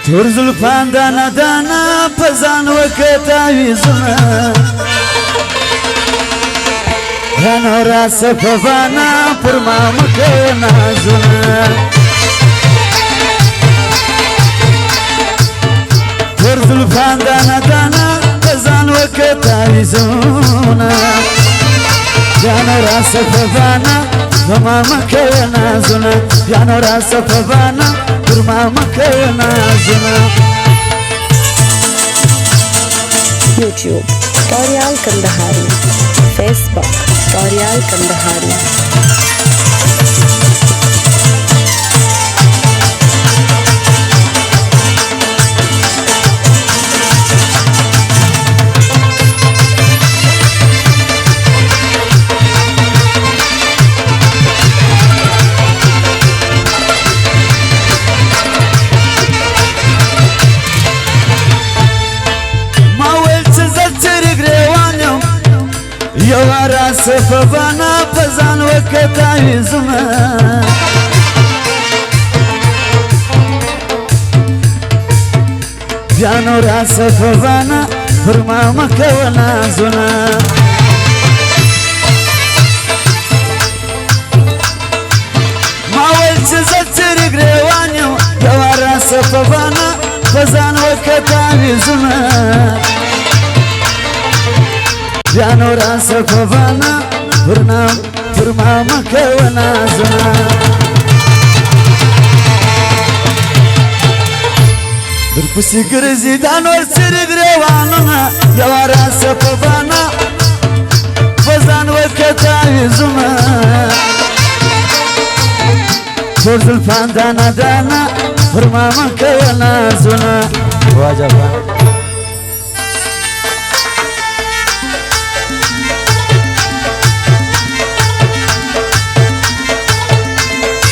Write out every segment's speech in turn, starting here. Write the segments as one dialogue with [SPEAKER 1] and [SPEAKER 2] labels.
[SPEAKER 1] تور زلفان دانا دانا پزان وکت آویزونه یانو را سفوانا پر ما مکه نازونه تور زلفان دانا دانا پزان وکت آویزونه یانو را سفوانا پر ما مکه نازونه یانو را سفوانا پر ما مکه نازونه
[SPEAKER 2] YouTube Taurial Kandahari Facebook Taurial Kandahari
[SPEAKER 1] یوارا سفوانا پزان وکت آویزونه یانو را سفوانا پر ما مکه و نازونه ما ویل چه زد چری گریوانیم یوارا سفوانا پزان وکت آویزونه یانو را سفوانا پر ما مکه و نازونه در پسی گرزی دانور سری گریوانونه یوارا سفوانا پزان وکت آویزونه تور زلفان دانا دانا پر ما مکه و نازونه واجبا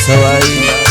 [SPEAKER 1] سوائی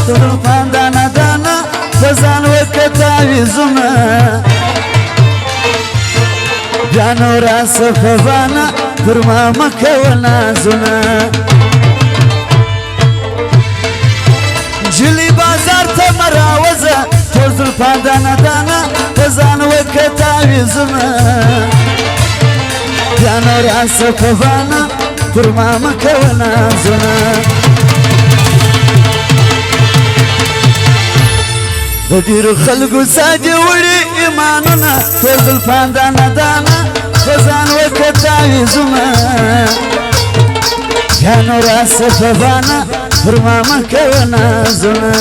[SPEAKER 1] زلفان دانا دانا پزان وکت آویزونه یانو را سفوانا پر ما مکه و نازونه جلی بازار تا مراوزه تور زلفان دانا دانا پزان وکت آویزونه یانو را سفوانا پر ما مکه و نازونه د ډیرو خلکو ساجي وړي ایمانونه تور زلفان دانا دانا پزان وکت آویزونه یانو را سفوانا پر ما مکه و نازونه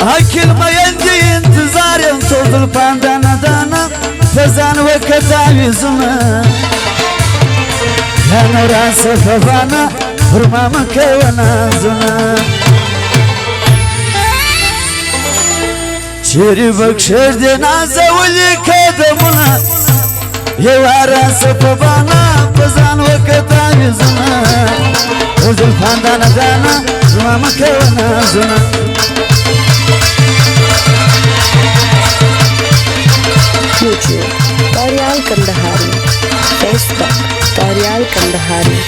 [SPEAKER 1] اکل مینجی انتظاریم تور زلفان دانا دانا پزان وکت آویزونه یانو را سفوانا پر ما مکه و نازونه چیری بکشر دی نازولی قدمونه یوارا سفوانا پزان وکت آویزونه تور زلفان دانا دانا پر ما مکه و نازونه
[SPEAKER 2] YouTube Taurial Kandahari Facebook Taurial Kandahari